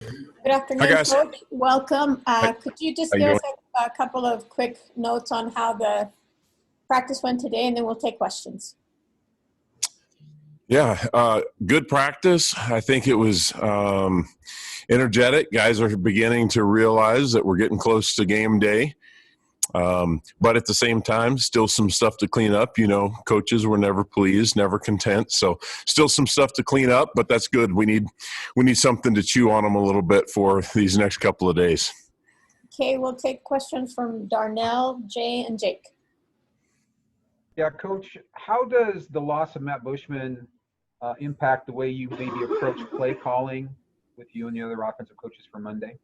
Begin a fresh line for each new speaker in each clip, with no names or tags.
Good
Hi,
afternoon,
guys.
Coach. Welcome.
Hi,
Could you just
how you
give us
doing?
a couple of quick notes on how the practice went today, and then we'll take questions.
Yeah, good practice. I think it was energetic. Guys are beginning to realize that we're getting close to game day. But at the same time, still some stuff to clean up. You know, coaches were never pleased, never content. So still some stuff to clean up, but that's good. We need something to chew on them a little bit for these next couple of days.
Okay, we'll take questions from Darnell, Jay, and Jake.
Yeah, Coach, how does the loss of Matt Bushman impact the way you maybe approach play calling with you and the other offensive coaches for Monday?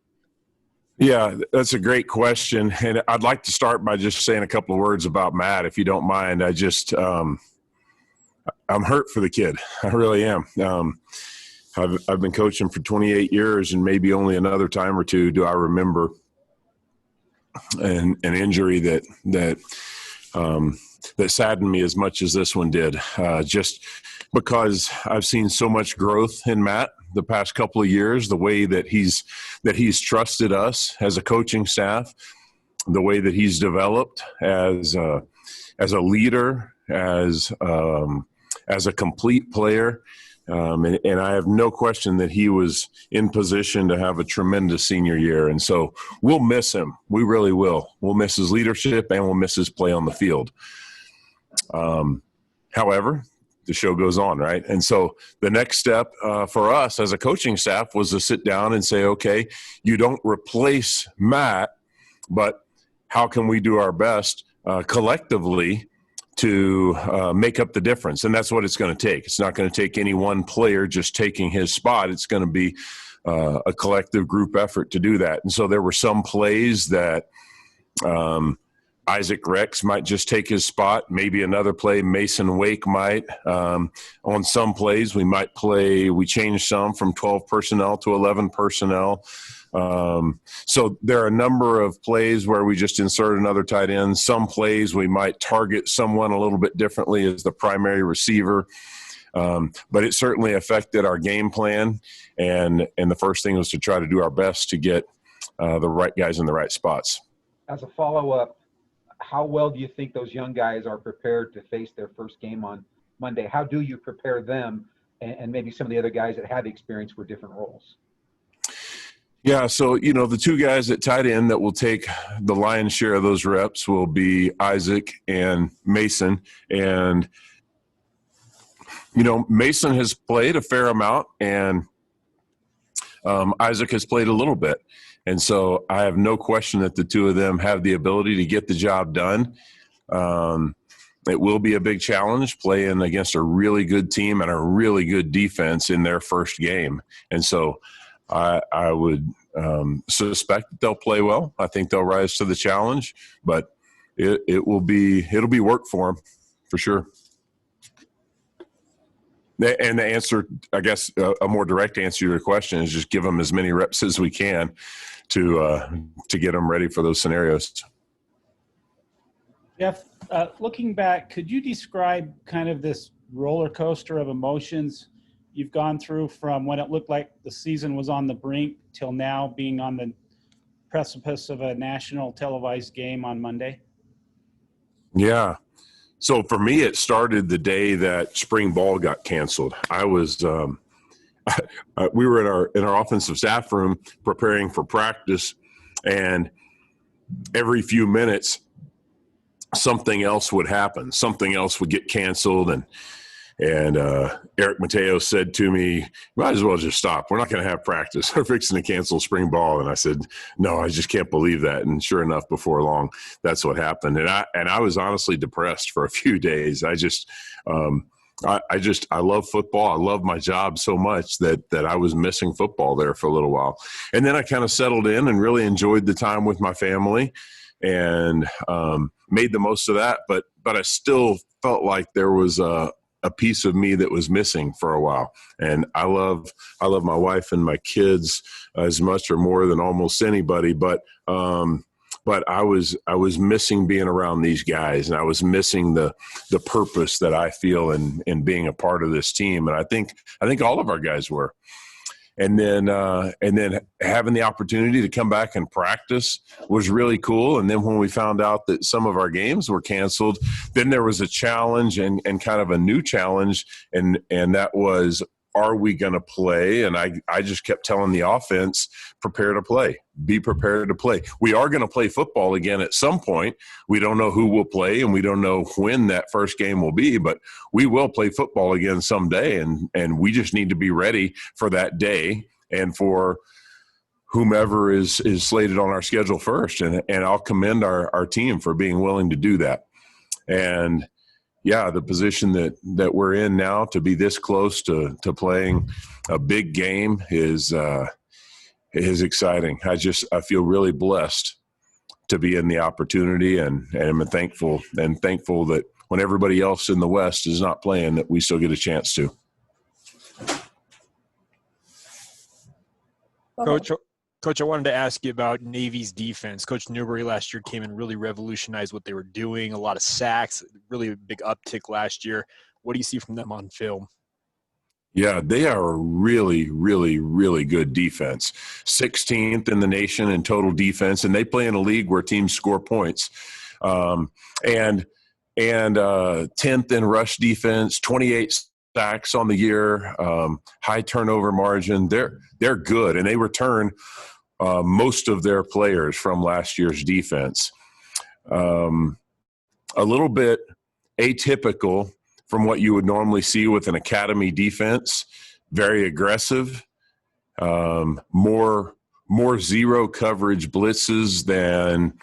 Yeah, that's a great question. And I'd like to start by just saying a couple of words about Matt, if you don't mind. I'm hurt for the kid. I really am. I've been coaching for 28 years, and maybe only another time or two do I remember an injury that saddened me as much as this one did. Just because I've seen so much growth in Matt the past couple of years, the way that he's trusted us as a coaching staff, the way that he's developed as a leader, as a complete player. And I have no question that he was in position to have a tremendous senior year. And so we'll miss him. We really will. We'll miss his leadership, and we'll miss his play on the field. However, the show goes on, right? And so the next step for us as a coaching staff was to sit down and say, okay, you don't replace Matt, but how can we do our best collectively to make up the difference? And that's what it's going to take. It's not going to take any one player just taking his spot. It's going to be a collective group effort to do that. And so there were some plays that Isaac Rex might just take his spot. Maybe another play, Mason Wake might. On some plays, we changed some from 12 personnel to 11 personnel. So there are a number of plays where we just insert another tight end. Some plays we might target someone a little bit differently as the primary receiver. But it certainly affected our game plan. And the first thing was to try to do our best to get the right guys in the right spots.
As a follow-up, how well do you think those young guys are prepared to face their first game on Monday? How do you prepare them and maybe some of the other guys that had experience for different roles?
Yeah, so, the two guys at tight end that will take the lion's share of those reps will be Isaac and Mason. And, Mason has played a fair amount, and Isaac has played a little bit. And so I have no question that the two of them have the ability to get the job done. It will be a big challenge playing against a really good team and a really good defense in their first game. And so I would suspect that they'll play well. I think they'll rise to the challenge, but it'll be work for them for sure. And the answer, I guess, a more direct answer to your question is just give them as many reps as we can to get them ready for those scenarios.
Jeff, looking back, could you describe kind of this roller coaster of emotions you've gone through from when it looked like the season was on the brink till now being on the precipice of a national televised game on Monday?
Yeah. So for me, it started the day that spring ball got canceled. I was we were in our offensive staff room preparing for practice, and every few minutes something else would happen. Something else would get canceled, and Eric Mateo said to me, might as well just stop. We're not going to have practice. We're fixing to cancel spring ball. And I said, no, I just can't believe that. And sure enough, before long, that's what happened. And I was honestly depressed for a few days. I love football. I love my job so much that I was missing football there for a little while. And then I kind of settled in and really enjoyed the time with my family and made the most of that. But I still felt like there was a piece of me that was missing for a while. And I love my wife and my kids as much or more than almost anybody. But I was missing being around these guys, and I was missing the purpose that I feel in being a part of this team. And I think all of our guys were. and then having the opportunity to come back and practice was really cool. And then when we found out that some of our games were canceled, then there was a challenge and kind of a new challenge, and that was, are we going to play? And I just kept telling the offense, prepare to play, be prepared to play. We are going to play football again at some point. We don't know who will play, and we don't know when that first game will be, but we will play football again someday. And we just need to be ready for that day and for whomever is slated on our schedule first. And I'll commend our team for being willing to do that. And yeah, the position that we're in now, to be this close to playing a big game is exciting. I feel really blessed to be in the opportunity, and I'm thankful that when everybody else in the West is not playing, that we still get a chance to.
Coach, I wanted to ask you about Navy's defense. Coach Newberry last year came and really revolutionized what they were doing. A lot of sacks, really a big uptick last year. What do you see from them on film?
Yeah, they are a really, really, really good defense. 16th in the nation in total defense, and they play in a league where teams score points. And 10th in rush defense, 28 sacks on the year, high turnover margin. They're good, and they return most of their players from last year's defense. A little bit atypical from what you would normally see with an academy defense. Very aggressive, more zero coverage blitzes than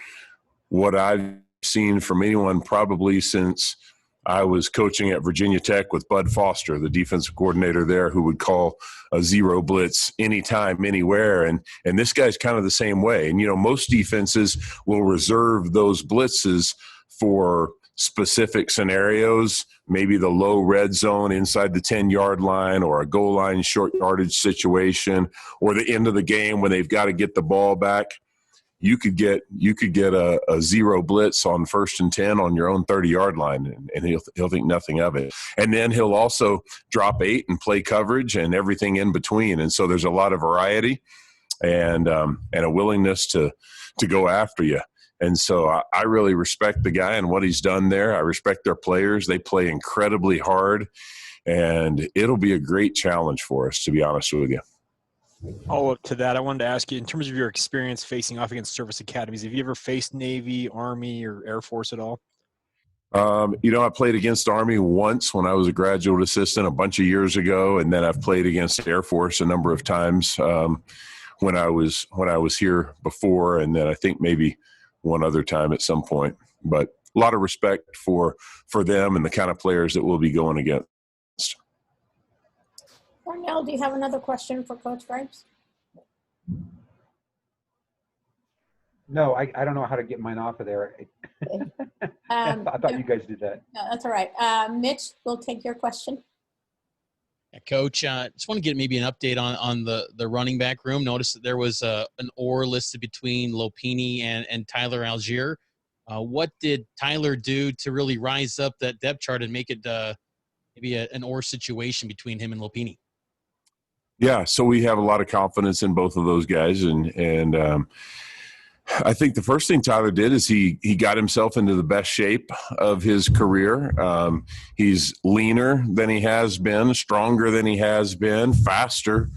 what I've seen from anyone probably since I was coaching at Virginia Tech with Bud Foster, the defensive coordinator there, who would call a zero blitz anytime, anywhere. And this guy's kind of the same way. And, most defenses will reserve those blitzes for specific scenarios, maybe the low red zone inside the 10-yard line, or a goal line short yardage situation, or the end of the game when they've got to get the ball back. You could get a zero blitz on 1st and 10 on your own 30-yard line, and he'll think nothing of it. And then he'll also drop 8 and play coverage and everything in between. And so there's a lot of variety and a willingness to go after you. And so I really respect the guy and what he's done there. I respect their players. They play incredibly hard, and it'll be a great challenge for us, to be honest with you.
Follow-up to that, I wanted to ask you, in terms of your experience facing off against service academies, have you ever faced Navy, Army, or Air Force at all?
I played against Army once when I was a graduate assistant a bunch of years ago, and then I've played against Air Force a number of times when I was here before, and then I think maybe one other time at some point. But a lot of respect for them and the kind of players that we'll be going against.
Darnell, do you have another question for Coach Grimes?
No, I don't know how to get mine off of there. I thought you guys did that.
No, that's all right. Mitch, we'll take your question.
Yeah, Coach, just want to get maybe an update on the running back room. Noticed that there was an oar listed between Lopini and Tyler Algier. What did Tyler do to really rise up that depth chart and make it maybe an oar situation between him and Lopini?
Yeah, so we have a lot of confidence in both of those guys, and I think the first thing Tyler did is he got himself into the best shape of his career. He's leaner than he has been, stronger than he has been, faster,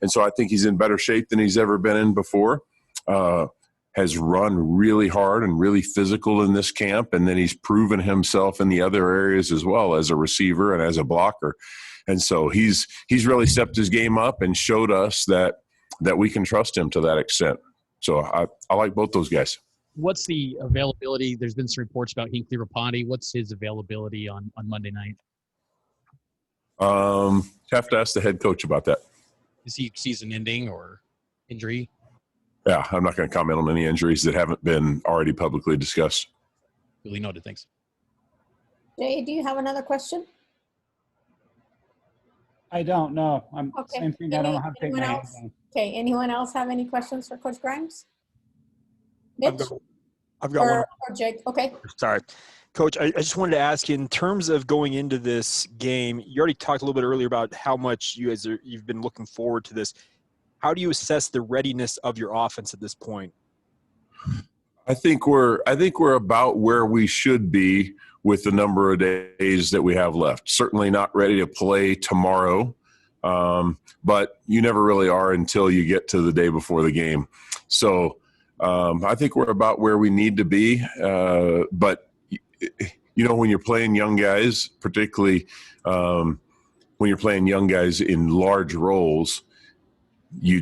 and so I think he's in better shape than he's ever been in before. Has run really hard and really physical in this camp, and then he's proven himself in the other areas as well as a receiver and as a blocker. And so he's really stepped his game up and showed us that we can trust him to that extent. So I like both those guys.
What's the availability? There's been some reports about Hinkley Rapati. What's his availability on Monday night?
Have to ask the head coach about that.
Is he season ending or injury?
Yeah, I'm not going to comment on any injuries that haven't been already publicly discussed.
Really noted. Thanks.
Jay, do you have another question?
I don't know. I'm
Okay.
same thing. I don't know how to take
Anyone
my
else?
hands on.
Okay, anyone else have any questions for Coach Grimes? Mitch
I've got one.
or Jake? Okay.
Sorry. Coach, I just wanted to ask you, in terms of going into this game, you already talked a little bit earlier about how much you've been looking forward to this. How do you assess the readiness of your offense at this point?
I think we're about where we should be with the number of days that we have left. Certainly not ready to play tomorrow, but you never really are until you get to the day before the game. So I think we're about where we need to be. But when you're playing young guys, particularly when you're playing young guys in large roles, you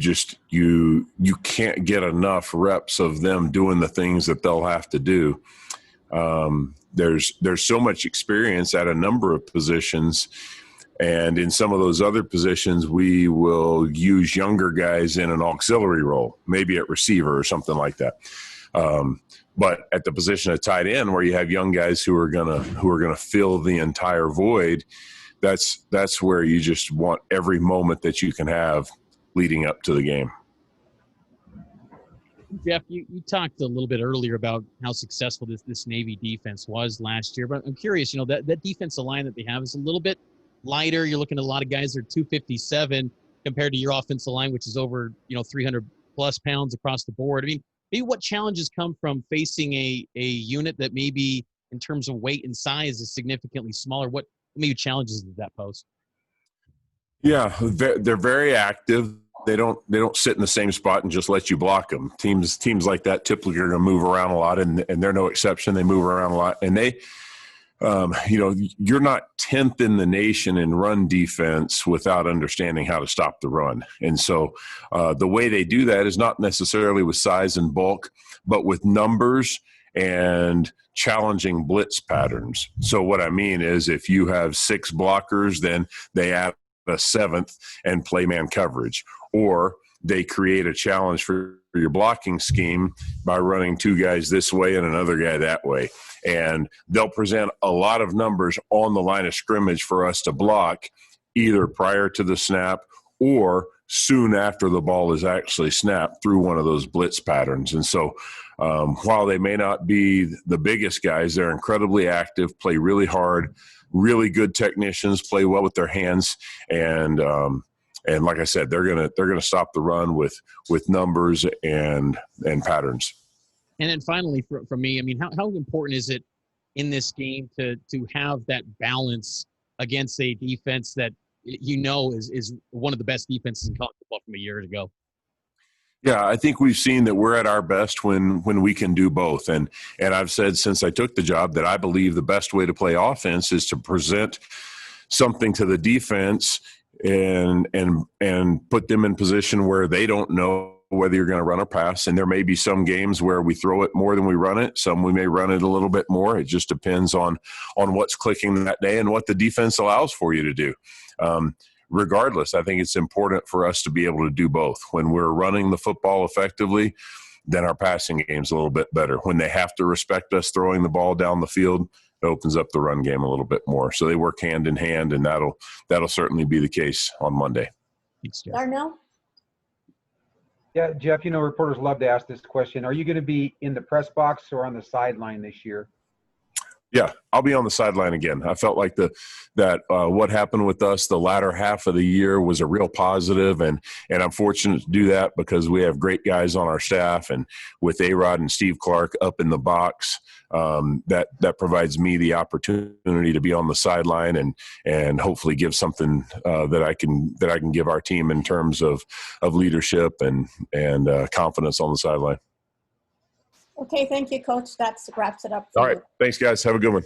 can't get enough reps of them doing the things that they'll have to do. There's so much experience at a number of positions, and in some of those other positions, we will use younger guys in an auxiliary role, maybe at receiver or something like that. But at the position of tight end, where you have young guys who are gonna fill the entire void, that's where you just want every moment that you can have leading up to the game.
Jeff, you talked a little bit earlier about how successful this Navy defense was last year, but I'm curious, that defensive line that they have is a little bit lighter. You're looking at a lot of guys that are 257 compared to your offensive line, which is over, 300 plus pounds across the board. I mean, maybe what challenges come from facing a unit that maybe in terms of weight and size is significantly smaller? What maybe challenges does that pose?
Yeah, they're very active. They don't sit in the same spot and just let you block them. Teams like that typically are going to move around a lot, and they're no exception. They move around a lot, and they, you're not 10th in the nation in run defense without understanding how to stop the run. And so the way they do that is not necessarily with size and bulk, but with numbers and challenging blitz patterns. So what I mean is, if you have 6 blockers, then they add a 7th and play man coverage, or they create a challenge for your blocking scheme by running 2 guys this way and another guy that way. And they'll present a lot of numbers on the line of scrimmage for us to block, either prior to the snap or soon after the ball is actually snapped through one of those blitz patterns. And so while they may not be the biggest guys, they're incredibly active, play really hard, really good technicians, play well with their hands, and like I said, they're gonna stop the run with numbers and patterns.
And then finally, from me, I mean, how important is it in this game to have that balance against a defense that is one of the best defenses in college football from a year ago?
Yeah, I think we've seen that we're at our best when we can do both. And I've said since I took the job that I believe the best way to play offense is to present something to the defense and put them in position where they don't know whether you're going to run or pass. And there may be some games where we throw it more than we run it. Some we may run it a little bit more. It just depends on what's clicking that day and what the defense allows for you to do. Regardless, I think it's important for us to be able to do both. When we're running the football effectively, then our passing game's a little bit better. When they have to respect us throwing the ball down the field, it opens up the run game a little bit more. So they work hand in hand, and that'll certainly be the case on Monday.
Thanks, Jeff.
Darnell?
Yeah, Jeff, reporters love to ask this question. Are you going to be in the press box or on the sideline this year?
Yeah, I'll be on the sideline again. I felt like what happened with us the latter half of the year was a real positive, and I'm fortunate to do that because we have great guys on our staff, and with A-Rod and Steve Clark up in the box, that provides me the opportunity to be on the sideline and hopefully give something that I can give our team in terms of leadership and confidence on the sideline.
Okay, thank you, Coach. That wraps it up.
All right. Thanks, guys. Have a good one.